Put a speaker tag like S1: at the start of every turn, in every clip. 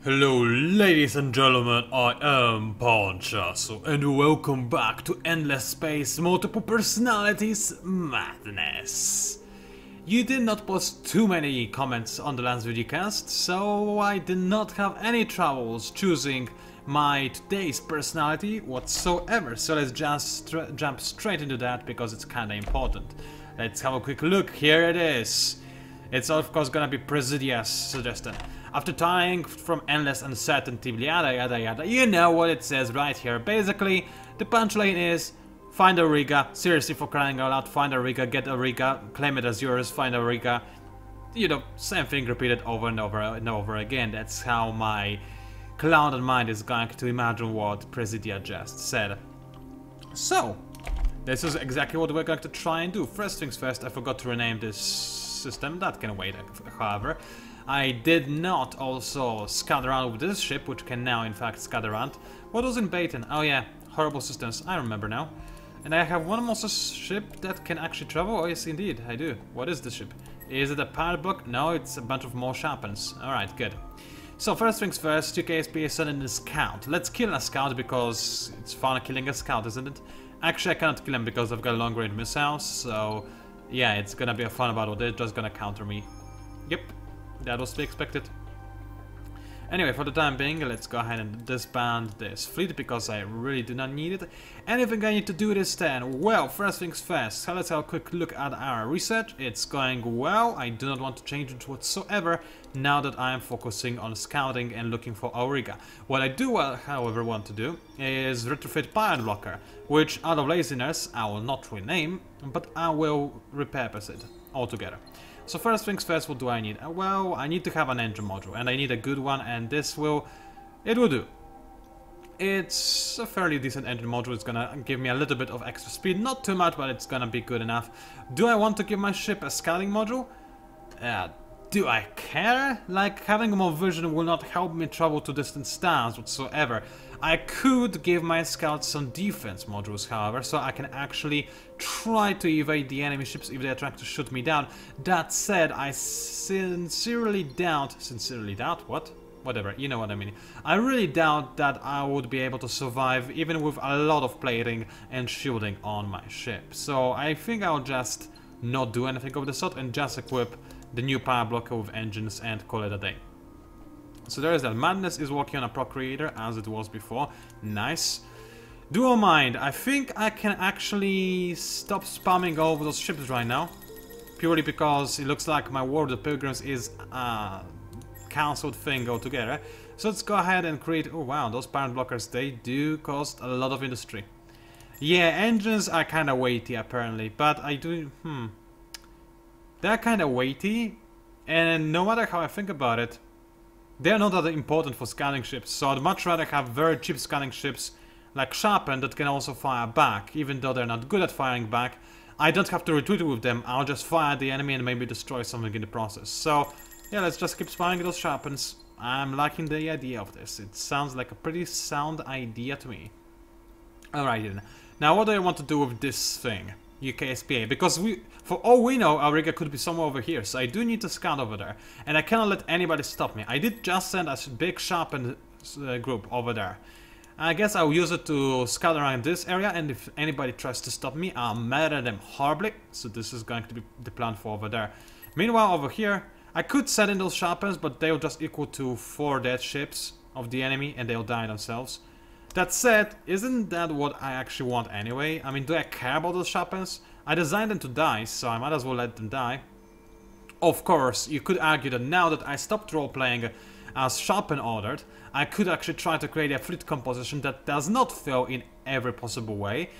S1: Hello ladies and gentlemen, I am PANCZASU and welcome back to Endless Space Multiple Personalities Madness. You did not post too many comments on the last videocast, so I did not have any troubles choosing my today's personality whatsoever, so let's just jump straight into that because it's kinda important. Let's have a quick look, here it is. It's of course gonna be Presidia's suggestion. After trying from endless uncertainty, yada yada yada, you know what it says right here. Basically, the punchline is, find a Riga, seriously for crying out loud, find a Riga, get a Riga, claim it as yours, find a Riga. You know, same thing repeated over and over and over again. That's how my clouded mind is going to imagine what Presidia just said. So, this is exactly what we're going to try and do. First things first, I forgot to rename this system, that can wait however. I did not also scout around with this ship, which can now in fact scout around. What was in Baton? Oh yeah, horrible systems, I remember now. And I have one more ship that can actually travel? Oh yes indeed, I do. What is this ship? Is it a pirate block? No, it's a bunch of more sharpens. Alright, good. So first things first, UKSP is sending a scout. Let's kill a scout because it's fun killing a scout, isn't it? Actually I cannot kill him because I've got long range missiles, so yeah, it's gonna be a fun battle. They're just gonna counter me. Yep. That was to be expected. Anyway, for the time being, let's go ahead and disband this fleet because I really do not need it. Anything I need to do this then? Well, first things first, so let's have a quick look at our research. It's going well. I do not want to change it whatsoever now that I am focusing on scouting and looking for Auriga. What I do, however, want to do is retrofit Pirate Blocker, which out of laziness I will not rename, but I will repurpose it altogether. So first things first, what do I need? Well, I need to have an engine module, and I need a good one, and it will do. It's a fairly decent engine module. It's gonna give me a little bit of extra speed, not too much, but it's gonna be good enough. Do I want to give my ship a scouting module? Do I care? Like, having more vision will not help me travel to distant stars whatsoever. I could give my scouts some defense modules, however, so I can actually try to evade the enemy ships if they're trying to shoot me down. That said, I sincerely doubt, what? Whatever, you know what I mean. I really doubt that I would be able to survive even with a lot of plating and shielding on my ship. So I think I'll just not do anything of the sort and just equip the new power blocker with engines and call it a day. So there is that. Madness is working on a procreator as it was before. Nice. Dual Mind. I think I can actually stop spamming over those ships right now. Purely because it looks like my War of the Pilgrims is a cancelled thing altogether. So let's go ahead and create... Oh wow, those pirate blockers, they do cost a lot of industry. Yeah, engines are kind of weighty apparently, but I do... They're kind of weighty, and no matter how I think about it, they're not that important for scanning ships, so I'd much rather have very cheap scanning ships like Sharpen that can also fire back, even though they're not good at firing back. I don't have to retreat with them, I'll just fire at the enemy and maybe destroy something in the process. So, yeah, let's just keep firing those Sharpens. I'm liking the idea of this, it sounds like a pretty sound idea to me. Alright then, now what do I want to do with this thing? UKSPA, because for all we know, Auriga could be somewhere over here, so I do need to scout over there, and I cannot let anybody stop me. I did just send a big sharpened group over there. I guess I'll use it to scout around this area, and if anybody tries to stop me, I'll murder them horribly, so this is going to be the plan for over there. Meanwhile, over here, I could send in those sharpens, but they'll just equal to 4 dead ships of the enemy, and they'll die themselves. That said, isn't that what I actually want anyway? I mean, do I care about those sharpens? I designed them to die, so I might as well let them die. Of course, you could argue that now that I stopped role-playing as Sharpen ordered, I could actually try to create a fleet composition that does not fail in every possible way.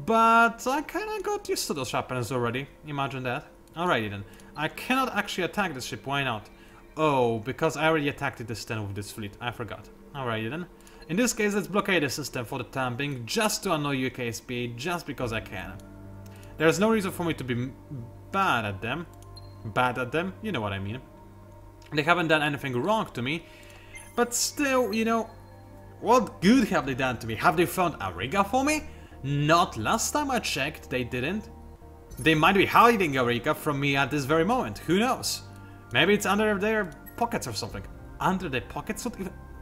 S1: But I kinda got used to those sharpens already, imagine that. Alrighty then, I cannot actually attack this ship, why not? Oh, because I already attacked it this turn with this fleet, I forgot. Alrighty then. In this case, let's blockade the system for the time being, just to annoy UKSP, just because I can. There's no reason for me to be bad at them. You know what I mean. They haven't done anything wrong to me, but still, you know, what good have they done to me? Have they found Auriga for me? Not last time I checked, they didn't. They might be hiding Auriga from me at this very moment, who knows? Maybe it's under their pockets or something. under their pockets?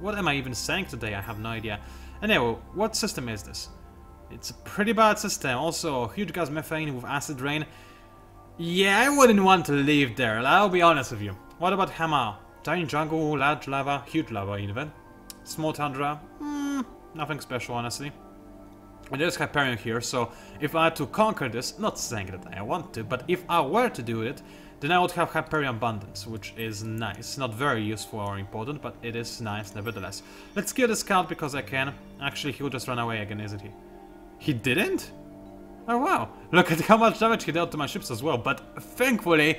S1: What am I even saying today? I have no idea. Anyway, what system is this? It's a pretty bad system. Also, huge gas methane with acid rain. Yeah, I wouldn't want to live there, I'll be honest with you. What about Hammer? Tiny jungle, large lava, huge lava even. Small tundra? Nothing special, honestly. And there's Hyperion here, so if I had to conquer this, not saying that I want to, but if I were to do it, then I would have Hyperion Abundance, which is nice. Not very useful or important, but it is nice nevertheless. Let's kill the scout because I can. Actually, he'll just run away again, isn't he? He didn't? Oh wow, look at how much damage he dealt to my ships as well, but thankfully,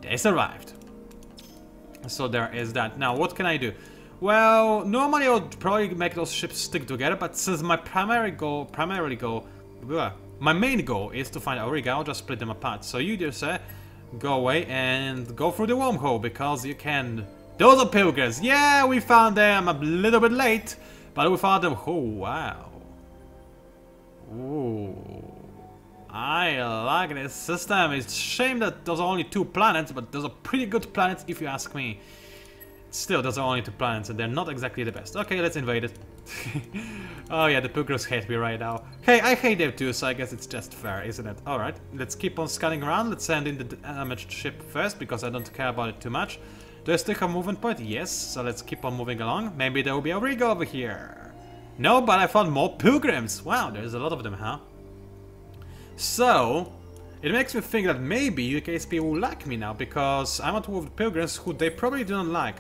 S1: they survived. So there is that. Now, what can I do? Well, normally I would probably make those ships stick together, but since my my main goal is to find Auriga, I'll just split them apart. So you, dear sir, go away and go through the wormhole, because you can... Those are pilgrims! Yeah, we found them a little bit late, but we found them... Oh, wow. Ooh. I like this system. It's a shame that those are only 2 planets, but those are pretty good planets if you ask me. Still, those are only 2 planets and they're not exactly the best. Okay, let's invade it. Oh yeah, the pilgrims hate me right now. Hey, I hate them too, so I guess it's just fair, isn't it? Alright, let's keep on scanning around. Let's send in the damaged ship first, because I don't care about it too much. Do I still have movement point? Yes, so let's keep on moving along. Maybe there will be a rig over here. No, but I found more pilgrims. Wow, there's a lot of them, huh? So, it makes me think that maybe UKSP will like me now, because I'm at war with pilgrims who they probably do not like.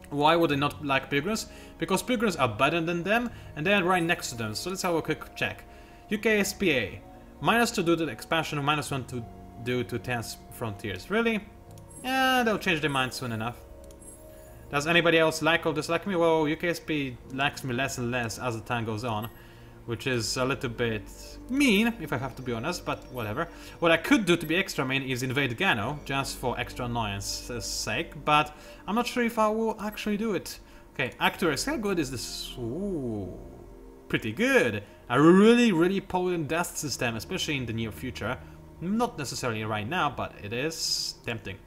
S1: Why would they not like pilgrims? Because pilgrims are better than them, and they are right next to them, so let's have a quick check. UKSPA, -2 due to the expansion, -1 to due to tense frontiers. Really? Yeah, they'll change their mind soon enough. Does anybody else like or dislike me? Well, UKSP likes me less and less as the time goes on, which is a little bit mean, if I have to be honest, but whatever. What I could do to be extra mean is invade Gano, just for extra annoyance's sake, but I'm not sure if I will actually do it. Okay, Actors, how good is this? Ooh, pretty good. A really potent death system, especially in the near future. Not necessarily right now, but it is tempting.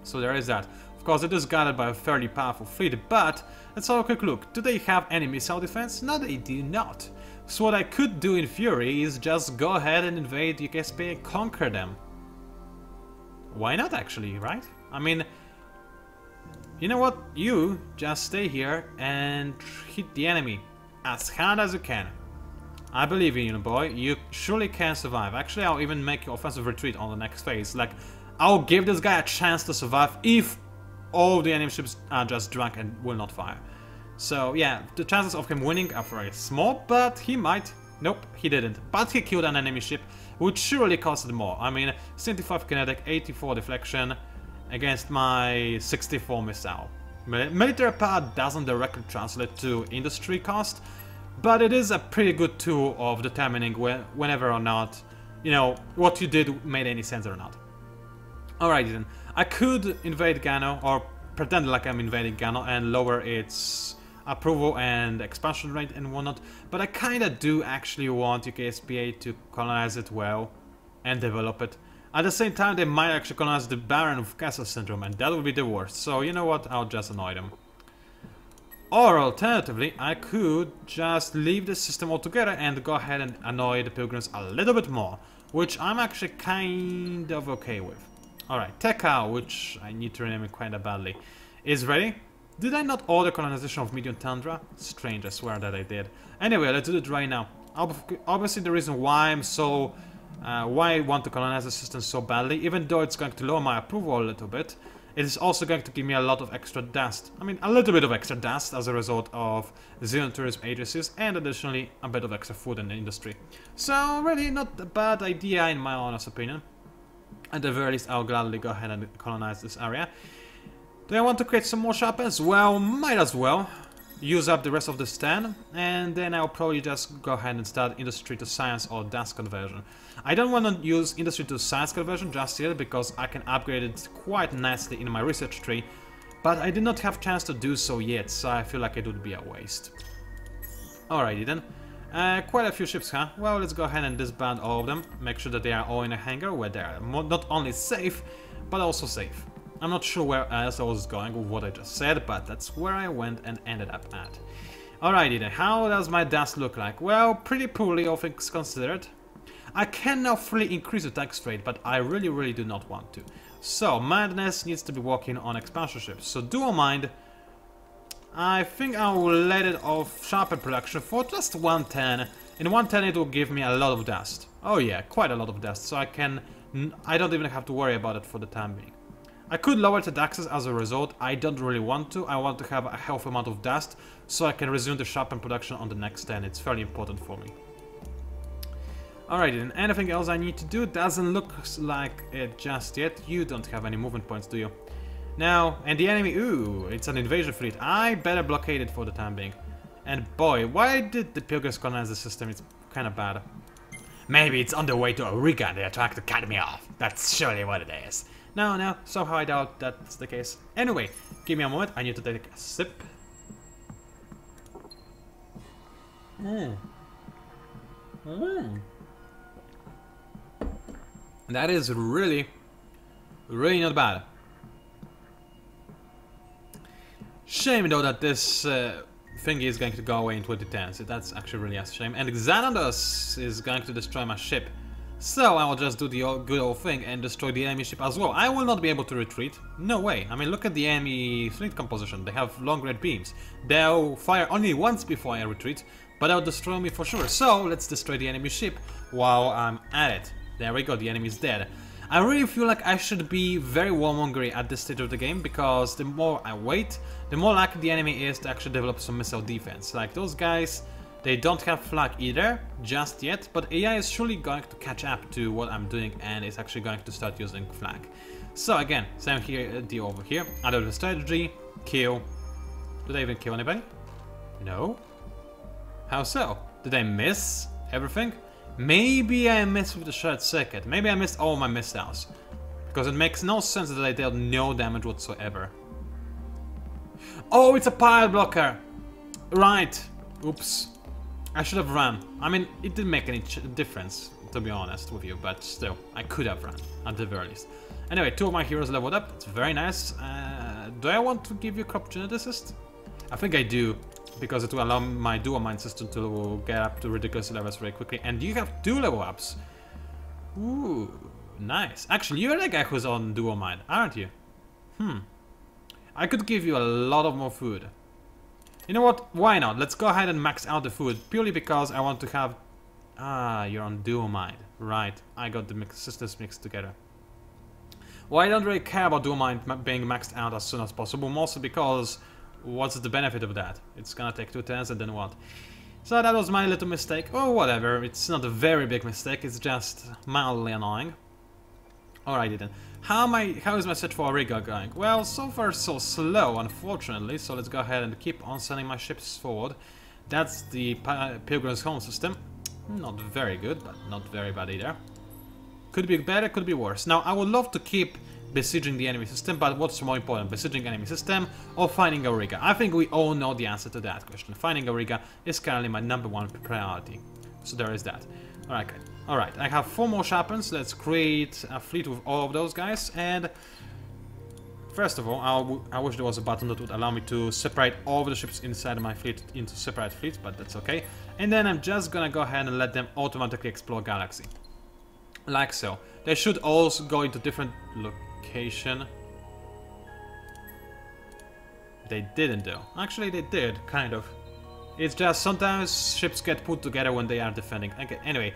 S1: So there is that. Of course, it is guarded by a fairly powerful fleet, but let's have a quick look. Do they have any missile defense? No, they do not. So what I could do in theory is just go ahead and invade UKSP and conquer them. Why not actually, right? I mean, you know what? You just stay here and hit the enemy as hard as you can. I believe in you, boy. You surely can survive. Actually, I'll even make your offensive retreat on the next phase. Like, I'll give this guy a chance to survive if all the enemy ships are just drunk and will not fire. So yeah, the chances of him winning are very small, but he might. Nope, he didn't. But he killed an enemy ship, which surely costed more. I mean, 75 kinetic, 84 deflection against my 64 missile. Military power doesn't directly translate to industry cost, but it is a pretty good tool of determining whenever or not, you know, what you did made any sense or not. Alright then, I could invade Gano, or pretend like I'm invading Gano and lower its approval and expansion rate and whatnot, but I kinda do actually want UKSPA to colonize it well and develop it. At the same time, they might actually colonize the Baron of Castle Syndrome, and that would be the worst, so you know what, I'll just annoy them. Or alternatively, I could just leave the system altogether and go ahead and annoy the pilgrims a little bit more, which I'm actually kind of okay with. Alright, Tekka, which I need to rename it kinda badly, is ready. Did I not order colonization of Medium Tundra? Strange, I swear that I did. Anyway, let's do it right now. Obviously the reason why I'm so... why I want to colonize the system so badly, even though it's going to lower my approval a little bit, it is also going to give me a lot of extra dust. I mean, a little bit of extra dust as a result of Xenon tourism agencies, and additionally a bit of extra food in the industry. So really not a bad idea in my honest opinion. At the very least, I'll gladly go ahead and colonize this area. Do I want to create some more sharpens? Well, might as well. Use up the rest of the stand, and then I'll probably just go ahead and start industry to science or dust conversion. I don't want to use industry to science conversion just yet, because I can upgrade it quite nicely in my research tree, but I did not have chance to do so yet, so I feel like it would be a waste. Alrighty then. Quite a few ships, huh? Well, let's go ahead and disband all of them. Make sure that they are all in a hangar where they are not only safe, but also safe. I'm not sure where else I was going with what I just said, but that's where I went and ended up at. Alrighty then, how does my dust look like? Well, pretty poorly, all things considered. I can now freely increase the tax rate, but I really do not want to. So, Madness needs to be working on expansion ships. So, Dual Mind, I think I will let it off sharpen production for just 110. In 110 it will give me a lot of dust. Oh yeah, quite a lot of dust, so I don't even have to worry about it for the time being. I could lower the taxes as a result. I don't really want to. I want to have a healthy amount of dust so I can resume the sharpen production on the next turn. It's fairly important for me. Alright then, anything else I need to do? Doesn't look like it just yet. You don't have any movement points, do you? Now, and the enemy, ooh, it's an invasion fleet. I better blockade it for the time being. And boy, why did the Pilgrims colonize the system? It's kind of bad. Maybe it's on the way to Auriga and they're trying to cut me off. That's surely what it is. No, somehow I doubt that's the case. Anyway, give me a moment, I need to take a sip. That is really not bad. Shame though that this thingy is going to go away in 2010, so that's actually really a shame. And Xanados is going to destroy my ship. So I will just do the good old thing and destroy the enemy ship as well. I will not be able to retreat. No way. I mean, look at the enemy fleet composition. They have long red beams. They'll fire only once before I retreat, but they'll destroy me for sure. So let's destroy the enemy ship while I'm at it. There we go, the enemy's dead. I really feel like I should be very warmongery at this stage of the game, because the more I wait, the more likely the enemy is to actually develop some missile defense. Like those guys, they don't have flag either, just yet, but AI is surely going to catch up to what I'm doing and is actually going to start using flag. So again, same here, deal over here. Adopt the strategy, kill. Did I even kill anybody? No? How so? Did I miss everything? Maybe I missed with the short circuit. Maybe I missed all my missiles. Because it makes no sense that I dealt no damage whatsoever. Oh, it's a pile blocker! Right. Oops. I should have run. I mean, it didn't make any difference, to be honest with you, but still, I could have run, at the very least. Anyway, 2 of my heroes leveled up. It's very nice. Do I want to give you crop geneticist? I think I do, because it will allow my dual mind system to get up to ridiculous levels very quickly. And you have 2 level ups. Ooh, nice. Actually, you're the guy who's on dual mind, aren't you? I could give you a lot of more food. You know what? Why not? Let's go ahead and max out the food, purely because I want to have... Ah, you're on dual mind. Right, I got the systems mixed together. Well, I don't really care about dual mind being maxed out as soon as possible, mostly because... What's the benefit of that? It's gonna take 2 turns and then what? So that was my little mistake. Oh, whatever. It's not a very big mistake. It's just mildly annoying. Alrighty then. How is my search for Auriga going? Well, so far so slow, unfortunately. So let's go ahead and keep on sending my ships forward. That's the Pilgrim's Home system. Not very good, but not very bad either. Could be better, could be worse. Now, I would love to keep besieging the enemy system, but what's more important, besieging enemy system or finding Auriga? I think we all know the answer to that question. Finding Auriga is currently my #1 priority. So there is that. Alright, I have 4 more sharpens. Let's create a fleet with all of those guys. And first of all, I wish there was a button that would allow me to separate all of the ships inside my fleet into separate fleets, but that's okay. And then I'm just gonna go ahead and let them automatically explore galaxy. Like so. They should also go into different location. They didn't though. Actually they did, kind of. It's just sometimes ships get put together when they are defending. Okay, anyway.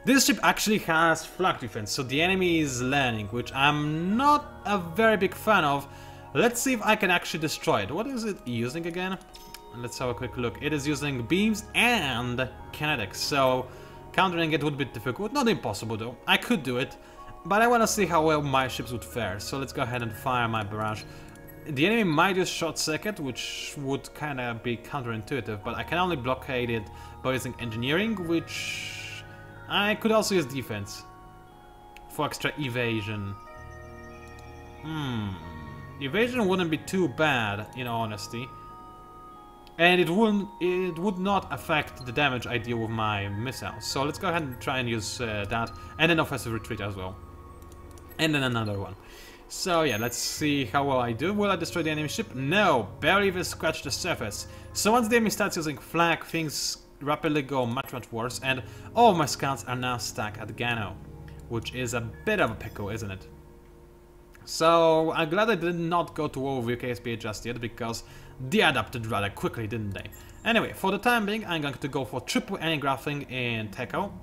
S1: This ship actually has flag defense, so the enemy is learning, which I'm not a very big fan of. Let's see if I can actually destroy it. What is it using again? Let's have a quick look. It is using beams and kinetics, so countering it would be difficult. Not impossible though. I could do it, but I want to see how well my ships would fare. So let's go ahead and fire my barrage. The enemy might use short circuit, which would kind of be counterintuitive, but I can only blockade it by using engineering, which I could also use defense for extra evasion. Evasion wouldn't be too bad, in honesty. And it would not affect the damage I deal with my missiles. So let's go ahead and try and use that. And then offensive retreat as well. And then another one. So yeah, let's see how well I do. Will I destroy the enemy ship? No, barely even scratch the surface. So once the enemy starts using flag, things rapidly go much worse, and all of my scouts are now stuck at Gano, which is a bit of a pickle, isn't it? So I'm glad I did not go to war with UKSPA just yet, because they adapted rather quickly, didn't they? Anyway, for the time being, I'm going to go for triple grafting in Teco,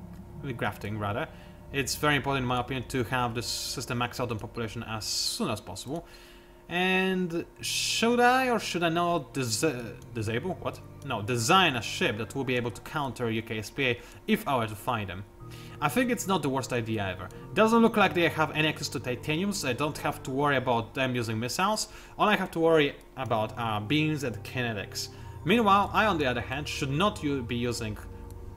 S1: grafting rather. It's very important in my opinion to have this system max out on population as soon as possible. And should I or should I not disable? What? No, design a ship that will be able to counter UKSPA if I were to find them. I think it's not the worst idea ever. Doesn't look like they have any access to titanium, so I don't have to worry about them using missiles. All I have to worry about are beams and kinetics. Meanwhile, I on the other hand should not be using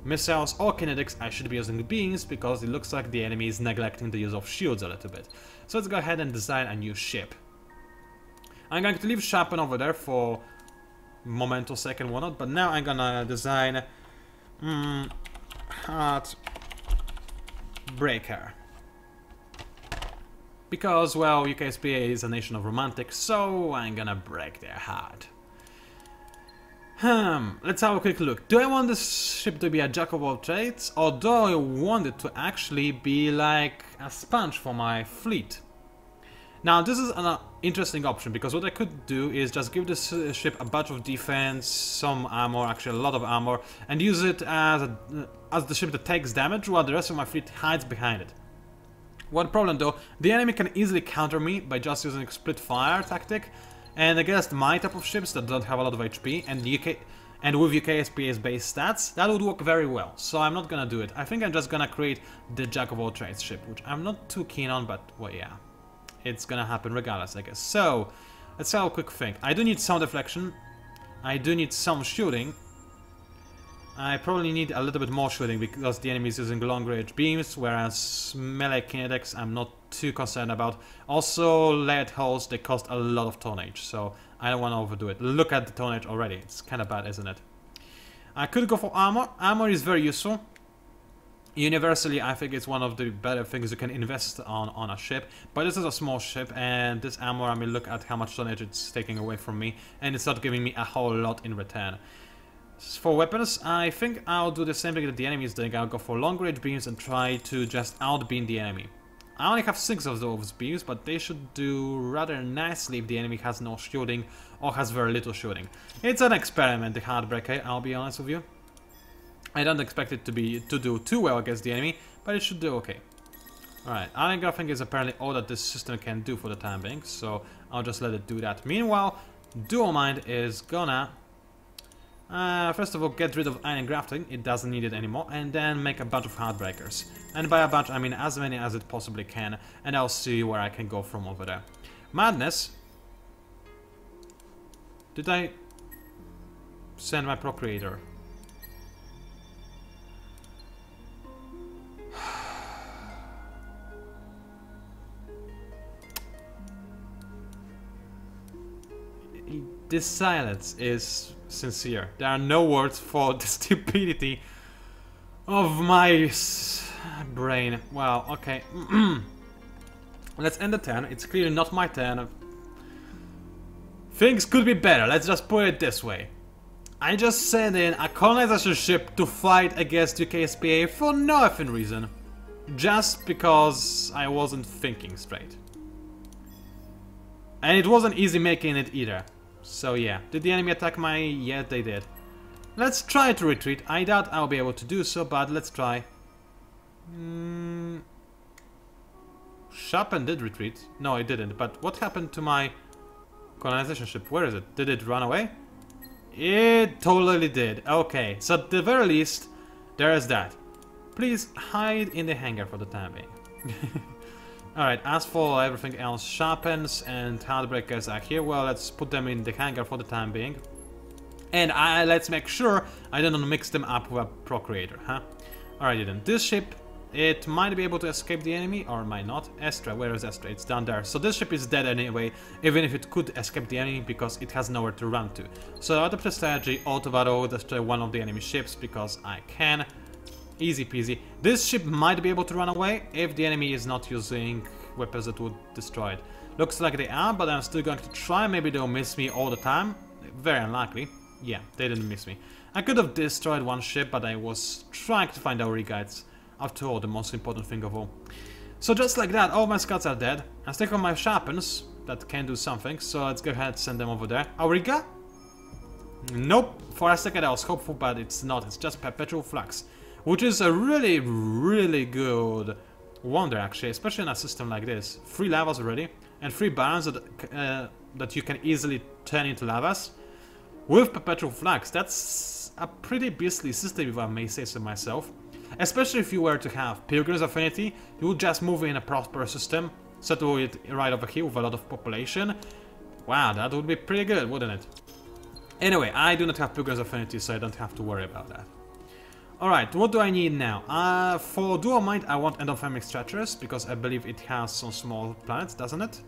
S1: missiles or kinetics, I should be using beams because it looks like the enemy is neglecting the use of shields a little bit. So let's go ahead and design a new ship. I'm going to leave Sharpen over there for moment or second, whatnot, but now I'm gonna design Heart Breaker. Because, well, UKSPA is a nation of romantics, so I'm gonna break their heart. Let's have a quick look. Do I want this ship to be a jack of all trades, or do I want it to actually be like a sponge for my fleet? Now, this is an interesting option, because what I could do is just give this ship a bunch of defense, some armor, actually a lot of armor, and use it as the ship that takes damage, while the rest of my fleet hides behind it. One problem though, the enemy can easily counter me by just using a split fire tactic, and against my type of ships that don't have a lot of HP and with UKSPA's base stats, that would work very well. So I'm not gonna do it. I think I'm just gonna create the jack of all trades ship, which I'm not too keen on, but well, yeah, it's gonna happen regardless, I guess. So let's have a quick think. I do need some deflection. I do need some shooting. I probably need a little bit more shooting because the enemy is using long-range beams, whereas melee kinetics I'm not too concerned about. Also, layered hulls, they cost a lot of tonnage, so I don't want to overdo it. Look at the tonnage already, it's kind of bad, isn't it? I could go for armor. Armor is very useful. Universally, I think it's one of the better things you can invest on a ship, but this is a small ship, and this armor, I mean, look at how much tonnage it's taking away from me, and it's not giving me a whole lot in return. For weapons, I think I'll do the same thing that the enemy is doing. I'll go for long-range beams and try to just outbeam the enemy. I only have 6 of those beams, but they should do rather nicely if the enemy has no shooting or has very little shooting. It's an experiment, the Heartbreaker, I'll be honest with you. I don't expect it to do too well against the enemy, but it should do okay. Alright, iron graphing is apparently all that this system can do for the time being, so I'll just let it do that. Meanwhile, Dual Mind is gonna first of all, get rid of iron grafting, it doesn't need it anymore, and then make a bunch of Heartbreakers. And by a bunch, I mean as many as it possibly can, and I'll see where I can go from over there. Madness. Did I send my Procreator? This silence is sincere. There are no words for the stupidity of my brain. Well, okay. Let's end the turn. It's clearly not my turn. Things could be better, let's just put it this way. I just sent in a colonization ship to fight against UKSPA for no effing reason. Just because I wasn't thinking straight. And it wasn't easy making it either. So yeah, did the enemy attack my... Yeah, they did. Let's try to retreat. I doubt I'll be able to do so, but let's try. Sharpen did retreat. No, it didn't. But what happened to my colonization ship? Where is it? Did it run away? It totally did. Okay, so at the very least, there is that. Please hide in the hangar for the time being. Alright, as for everything else, Sharpens and Heartbreakers are here. Well, let's put them in the hangar for the time being. And let's make sure I don't mix them up with a Procreator, huh? Alrighty then, this ship, it might be able to escape the enemy, or might not. Estra, where is Estra? It's down there. So this ship is dead anyway, even if it could escape the enemy, because it has nowhere to run to. So out of the strategy, auto-battle, destroy one of the enemy ships, because I can. Easy peasy. This ship might be able to run away if the enemy is not using weapons that would destroy it. Looks like they are, but I'm still going to try. Maybe they'll miss me all the time. Very unlikely. Yeah, they didn't miss me. I could have destroyed one ship, but I was trying to find Auriga. It's, after all, the most important thing of all. So just like that, all my scouts are dead. I still have my sharpens that can do something, so let's go ahead and send them over there. Auriga? Nope. For a second I was hopeful, but it's not. It's just perpetual flux, which is a really, really good wonder, actually, especially in a system like this. 3 lavas already, and 3 barons that you can easily turn into lavas. With perpetual flux, that's a pretty beastly system, if I may say so myself. Especially if you were to have Pilgrim's Affinity, you would just move in a proper system, settle it right over here with a lot of population. Wow, that would be pretty good, wouldn't it? Anyway, I do not have Pilgrim's Affinity, so I don't have to worry about that. Alright, what do I need now? For Dual Mind, I want endothermic stretchers, because I believe it has some small planets, doesn't it?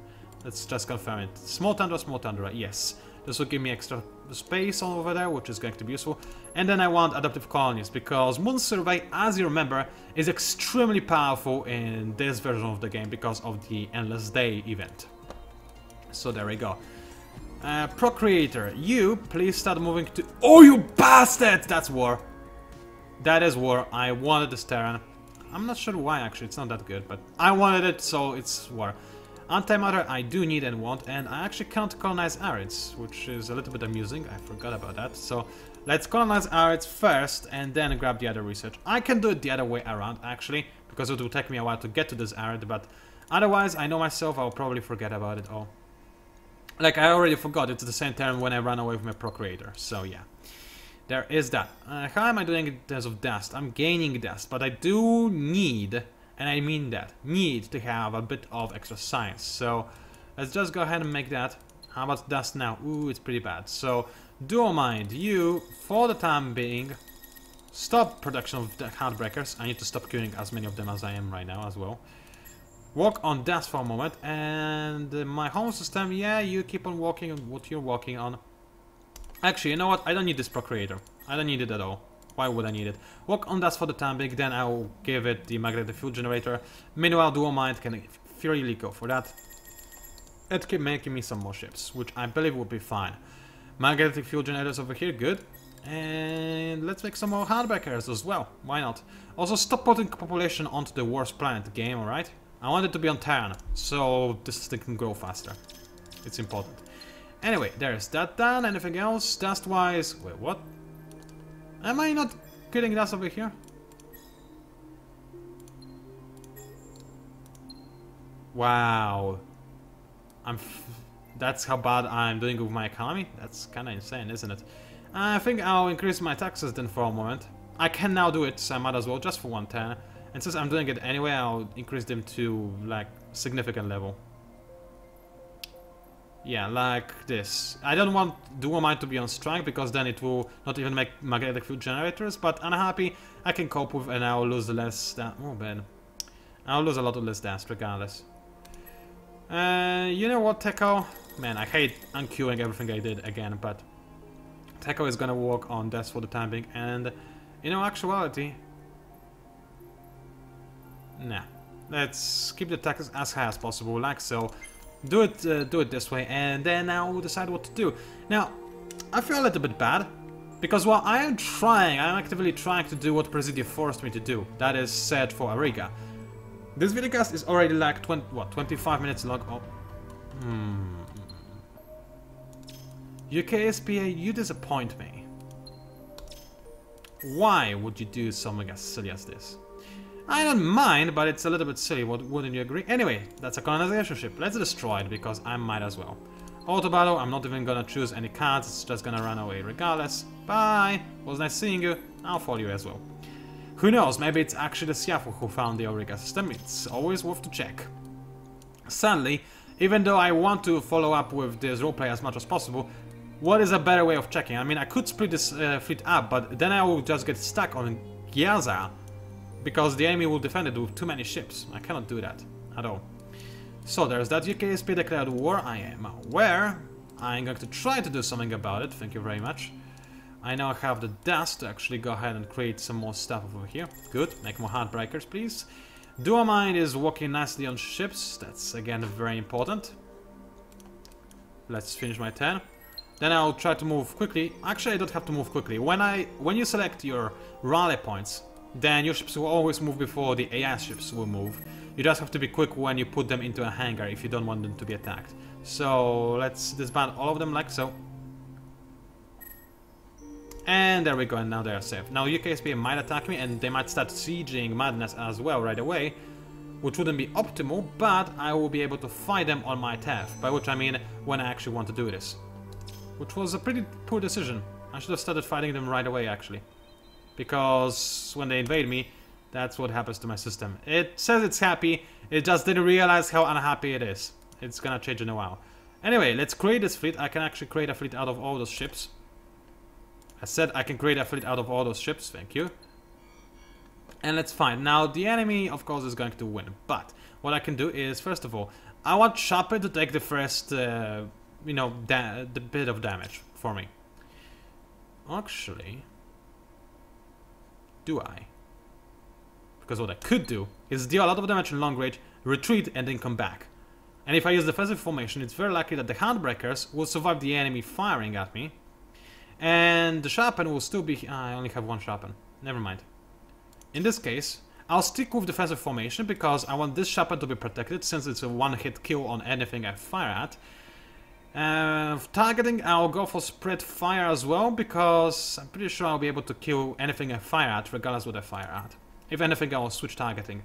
S1: Let's just confirm it. Small Tundra, yes. This will give me extra space over there, which is going to be useful. And then I want adaptive colonies, because Moon Survey, as you remember, is extremely powerful in this version of the game because of the Endless Day event. So there we go. Procreator, you please start moving to... Oh, you bastard! That's war. That is war. I wanted this Terran. I'm not sure why, actually. It's not that good, but I wanted it, so it's war. Antimatter I do need and want, and I actually can't colonize Arids, which is a little bit amusing. I forgot about that. So let's colonize Arids first, and then grab the other research. I can do it the other way around, actually, because it will take me a while to get to this Arid, but otherwise, I know myself, I'll probably forget about it all. Like, I already forgot, it's the same term when I ran away with my Procreator, so yeah. There is that. How am I doing in terms of dust? I'm gaining dust, but I do need... And I mean that, need to have a bit of extra science. So let's just go ahead and make that. How about dust now? Ooh, it's pretty bad. So Dual Mind, you, for the time being, stop production of the Heartbreakers. I need to stop killing as many of them as I am right now as well. Walk on dust for a moment. And my home system, yeah, you keep on walking on what you're walking on. Actually, you know what? I don't need this Procreator. I don't need it at all. Why would I need it? Walk on dust for the time being, then I'll give it the magnetic field generator. Meanwhile, Dual Mind can freely go for that. It keep making me some more ships, which I believe will be fine. Magnetic field generators over here, good. And let's make some more Heartbreakers as well. Why not? Also, stop putting population onto the worst planet game, alright? I want it to be on Terran, so this thing can grow faster. It's important. Anyway, there's that done. Anything else? Dust-wise? Wait, what? Am I not getting dust over here? Wow. That's how bad I'm doing with my economy? That's kinda insane, isn't it? I think I'll increase my taxes then for a moment. I can now do it, so I might as well, just for 1 turn. And since I'm doing it anyway, I'll increase them to, like, significant level. Yeah, like this. I don't want Dual Mind to be on strike, because then it will not even make magnetic field generators, but unhappy I can cope with, and I'll lose less dust. Oh man. I'll lose a lot of less dust regardless. You know what, Techo? Man, I hate unqueuing everything I did again, but Techo is gonna work on dust for the time being, and in actuality... Nah. Let's keep the taxes as high as possible, like so. Do it this way, and then I'll decide what to do. Now, I feel a little bit bad, because while I'm actively trying to do what Presidio forced me to do, that is set for Auriga. This videocast is already like 25 minutes long. Oh. UKSPA, you disappoint me. Why would you do something as silly as this? I don't mind, but it's a little bit silly, wouldn't you agree? Anyway, that's a colonization ship. Let's destroy it, because I might as well. Auto battle, I'm not even gonna choose any cards, it's just gonna run away regardless. Bye! Was nice seeing you, I'll follow you as well. Who knows, maybe it's actually the Siafu who found the Auriga system, it's always worth to check. Sadly, even though I want to follow up with this roleplay as much as possible, what is a better way of checking? I mean, I could split this fleet up, but then I will just get stuck on Gyaza. Because the enemy will defend it with too many ships. I cannot do that at all. So there's that. UKSP declared war. I am aware. I'm going to try to do something about it. Thank you very much. I now have the dust to actually go ahead and create some more stuff over here. Good. Make more Heartbreakers, please. Dual Mind is walking nicely on ships. That's again very important. Let's finish my turn. Then I'll try to move quickly. Actually, I don't have to move quickly. When you select your rally points, then your ships will always move before the AI ships will move. You just have to be quick when you put them into a hangar if you don't want them to be attacked. So let's disband all of them like so. And there we go, and now they are safe. Now UKSPA might attack me and they might start sieging Madness as well right away, which wouldn't be optimal, but I will be able to fight them on my turf, by which I mean when I actually want to do this. Which was a pretty poor decision. I should have started fighting them right away actually. Because when they invade me, that's what happens to my system. It says it's happy, it just didn't realize how unhappy it is. It's gonna change in a while. Anyway, let's create this fleet. I can actually create a fleet out of all those ships. I said I can create a fleet out of all those ships, thank you. And let's find. Now, the enemy, of course, is going to win. But what I can do is, first of all, I want Chopper to take the first, you know, the bit of damage for me. Actually, do I? Because what I could do is deal a lot of damage in long range, retreat, and then come back. And if I use defensive formation, it's very likely that the Handbreakers will survive the enemy firing at me. And the Sharpen will still be... I only have one Sharpen. Never mind. In this case, I'll stick with defensive formation because I want this Sharpen to be protected since it's a one-hit kill on anything I fire at. Targeting, I'll go for spread fire as well because I'm pretty sure I'll be able to kill anything I fire at regardless what I fire at. If anything, I'll switch targeting.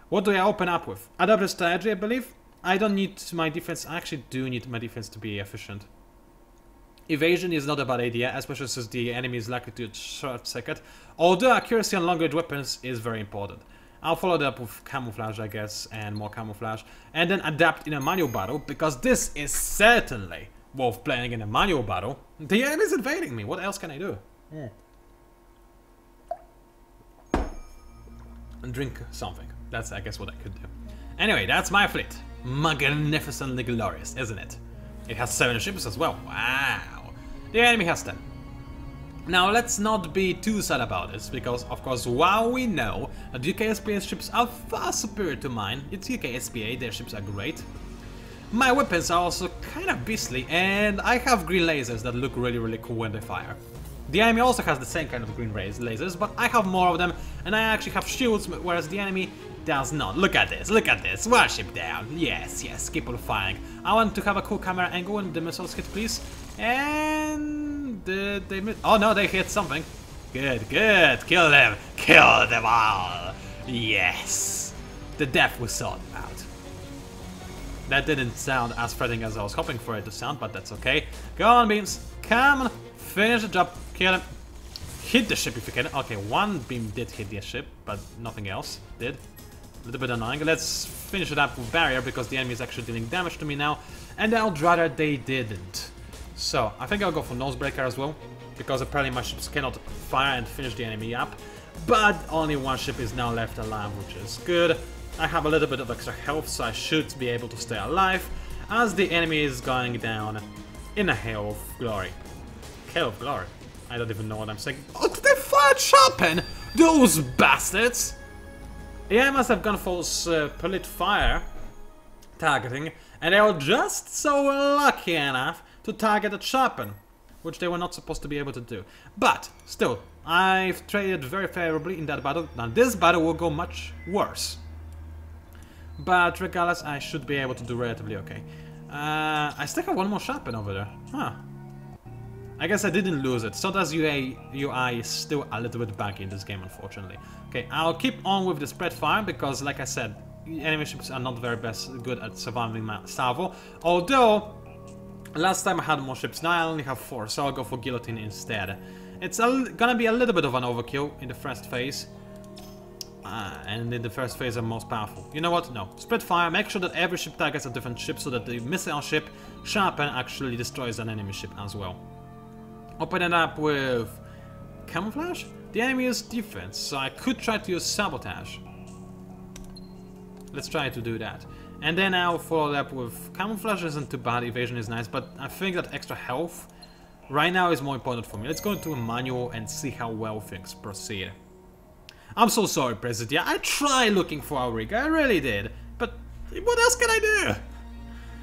S1: What do I open up with? Adaptive strategy, I believe. I don't need my defense... I actually do need my defense to be efficient. Evasion is not a bad idea, especially since the enemy is likely to short circuit. Although accuracy on long range weapons is very important. I'll follow that up with camouflage, I guess, and more camouflage. And then adapt in a manual battle, because this is certainly worth playing in a manual battle. The enemy is invading me, what else can I do? And drink something. That's, I guess, what I could do. Anyway, that's my fleet. Magnificently glorious, isn't it? It has 7 ships as well. Wow. The enemy has 10. Now, let's not be too sad about this, because, of course, while we know that UKSPA's ships are far superior to mine, it's UKSPA, their ships are great. My weapons are also kind of beastly, and I have green lasers that look really, really cool when they fire. The enemy also has the same kind of green lasers, but I have more of them, and I actually have shields, whereas the enemy does not. Look at this, one ship down. Yes, yes, keep on firing. I want to have a cool camera angle when the missiles hit, please. And... they oh no, they hit something. Good, good, kill them all. Yes, the death we sought out. That didn't sound as threatening as I was hoping for it to sound, but that's okay. Go on, beams, come on, finish the job, kill him. Hit the ship if you can. Okay, one beam did hit the ship, but nothing else did. A little bit annoying. Let's finish it up with barrier because the enemy is actually dealing damage to me now. And I would rather they didn't. So, I think I'll go for Nosebreaker as well. Because apparently my ships cannot fire and finish the enemy up. But only one ship is now left alive, which is good. I have a little bit of extra health, so I should be able to stay alive. As the enemy is going down in a hail of glory. Hail of glory? I don't even know what I'm saying. Oh, did they fire Sharpen? Those bastards! Yeah, I must have gone for Polite Fire targeting, and they were just so lucky enough to target a Sharpen, which they were not supposed to be able to do. But, still, I've traded very favorably in that battle. Now, this battle will go much worse. But regardless, I should be able to do relatively okay. I still have one more Sharpen over there. Huh. I guess I didn't lose it. Soda's UI is still a little bit buggy in this game, unfortunately. Okay, I'll keep on with the spread fire because, like I said, enemy ships are not very good at surviving my salvo. Although, last time I had more ships, now I only have 4, so I'll go for guillotine instead. It's gonna be a little bit of an overkill in the first phase. And in the first phase I'm most powerful. You know what? No. Spread fire, make sure that every ship targets a different ship so that the missile ship, Sharpen, actually destroys an enemy ship as well. Open it up with camouflage? The enemy is defense, so I could try to use sabotage. Let's try to do that. And then I'll follow it up with camouflage isn't too bad, evasion is nice, but I think that extra health right now is more important for me. Let's go into a manual and see how well things proceed. I'm so sorry, President. I tried looking for our rig, I really did. But what else can I do?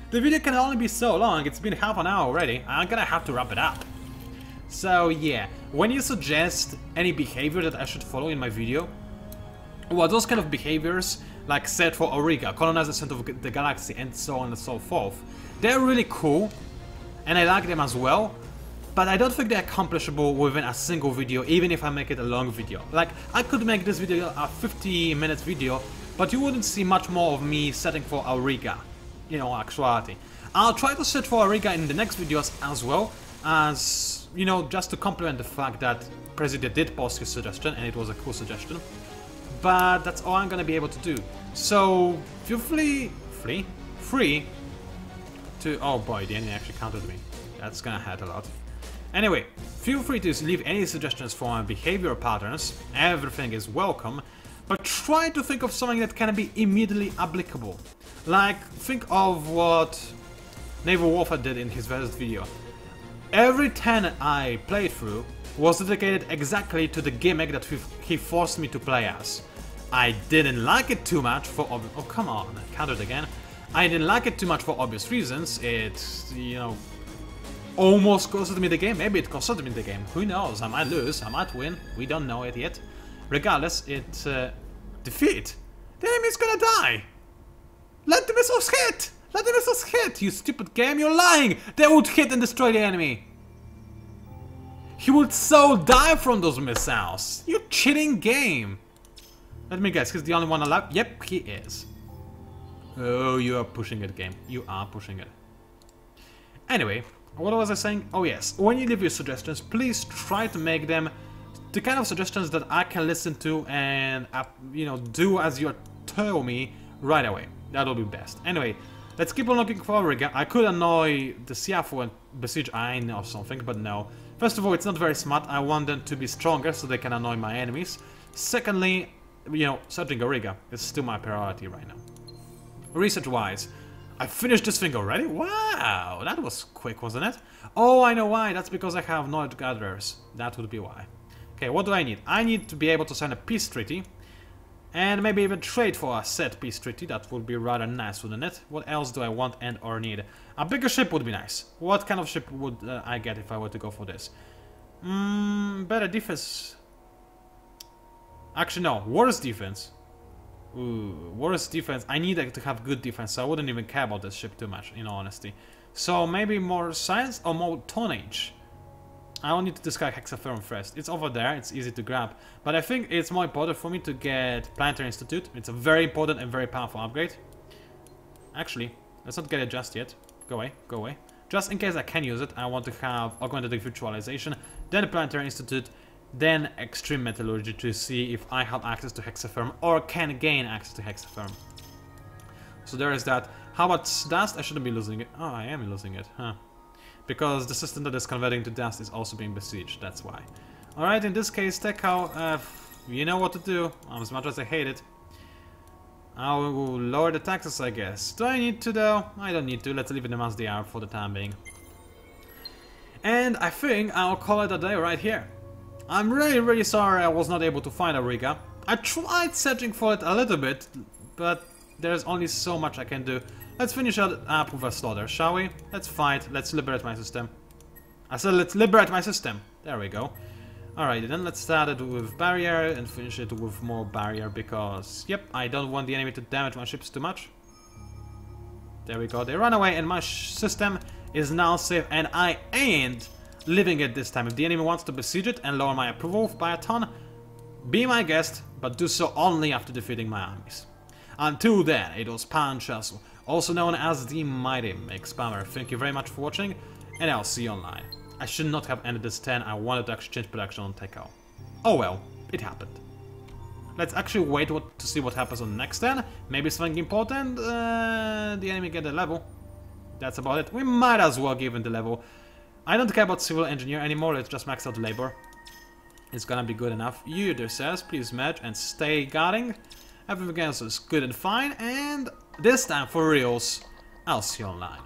S1: The video can only be so long, it's been half an hour already, I'm gonna have to wrap it up. So yeah, when you suggest any behavior that I should follow in my video, well, those kind of behaviors, like set for Auriga, colonize the center of the galaxy, and so on and so forth, they're really cool, and I like them as well, but I don't think they're accomplishable within a single video, even if I make it a long video. Like, I could make this video a 50-minute video, but you wouldn't see much more of me setting for Auriga, you know, actuality. I'll try to set for Auriga in the next videos as well, as, you know, just to complement the fact that President did post his suggestion, and it was a cool suggestion. But that's all I'm gonna be able to do. So, feel free to... Oh boy, the enemy actually countered me. That's gonna hurt a lot. Anyway, feel free to leave any suggestions for my behavior patterns. Everything is welcome. But try to think of something that can be immediately applicable. Like, think of what Naval Warfare did in his first video. Every 10 I played through was dedicated exactly to the gimmick that he forced me to play as. I didn't like it too much for oh come on, countered again. I didn't like it too much for obvious reasons. It, you know, almost costed me the game. Maybe it costed me the game. Who knows? I might lose, I might win. We don't know it yet. Regardless, it defeat. The enemy's gonna die. Let the missiles hit. Let the missiles hit. You stupid game, you're lying. They would hit and destroy the enemy. He would so die from those missiles. You cheating game. Let me guess, he's the only one alive? Yep, he is. Oh, you are pushing it, game. You are pushing it. Anyway, what was I saying? Oh yes, when you leave your suggestions, please try to make them the kind of suggestions that I can listen to and, you know, do as you tell me right away. That'll be best. Anyway, let's keep on looking for Auriga. I could annoy the Siafu and besiege Ain or something, but no. First of all, it's not very smart. I want them to be stronger so they can annoy my enemies. Secondly, you know, searching Auriga is still my priority right now. Research-wise, I finished this thing already? Wow, that was quick, wasn't it? Oh, I know why. That's because I have knowledge gatherers. That would be why. Okay, what do I need? I need to be able to sign a peace treaty. And maybe even trade for a set peace treaty. That would be rather nice, wouldn't it? What else do I want and or need? A bigger ship would be nice. What kind of ship would I get if I were to go for this? Better defense. Actually, no. Worse defense. Ooh, worse defense. I need to have good defense, so I wouldn't even care about this ship too much, in all honesty. So maybe more science or more tonnage? I will need to discard Hexaferum first. It's over there, it's easy to grab. But I think it's more important for me to get Planetary Institute. It's a very important and very powerful upgrade. Actually, let's not get it just yet. Go away, go away. Just in case I can use it, I want to have Augmented Virtualization, then Planetary Institute, then Extreme Metallurgy to see if I have access to Hexaferum or can gain access to Hexaferum. So there is that. How about dust? I shouldn't be losing it. Oh, I am losing it, huh? Because the system that is converting to dust is also being besieged, that's why. Alright, in this case, Tekao, you know what to do, as much as I hate it. I will lower the taxes, I guess. Do I need to, though? I don't need to, let's leave them as they are for the time being. And I think I'll call it a day right here. I'm really sorry I was not able to find Auriga. I tried searching for it a little bit, but there's only so much I can do. Let's finish up with a slaughter, shall we? Let's fight, let's liberate my system. I said let's liberate my system. There we go. Alright, then let's start it with barrier and finish it with more barrier because, yep, I don't want the enemy to damage my ships too much. There we go, they run away and my system is now safe and I ain't leaving it this time. If the enemy wants to besiege it and lower my approval by a ton, be my guest, but do so only after defeating my armies. Until then, it was PANCZASU, also known as the Mighty Mix Spammer. Thank you very much for watching, and I'll see you online. I should not have ended this 10, I wanted to actually change production on Tekao. Oh well, it happened. Let's actually wait to see what happens on the next 10. Maybe something important, the enemy get a level. That's about it. We might as well give him the level. I don't care about civil engineer anymore, let's just max out labor. It's gonna be good enough. You there says, please merge and stay guarding. Everything else is good and fine, and this time for reals, I'll see you online.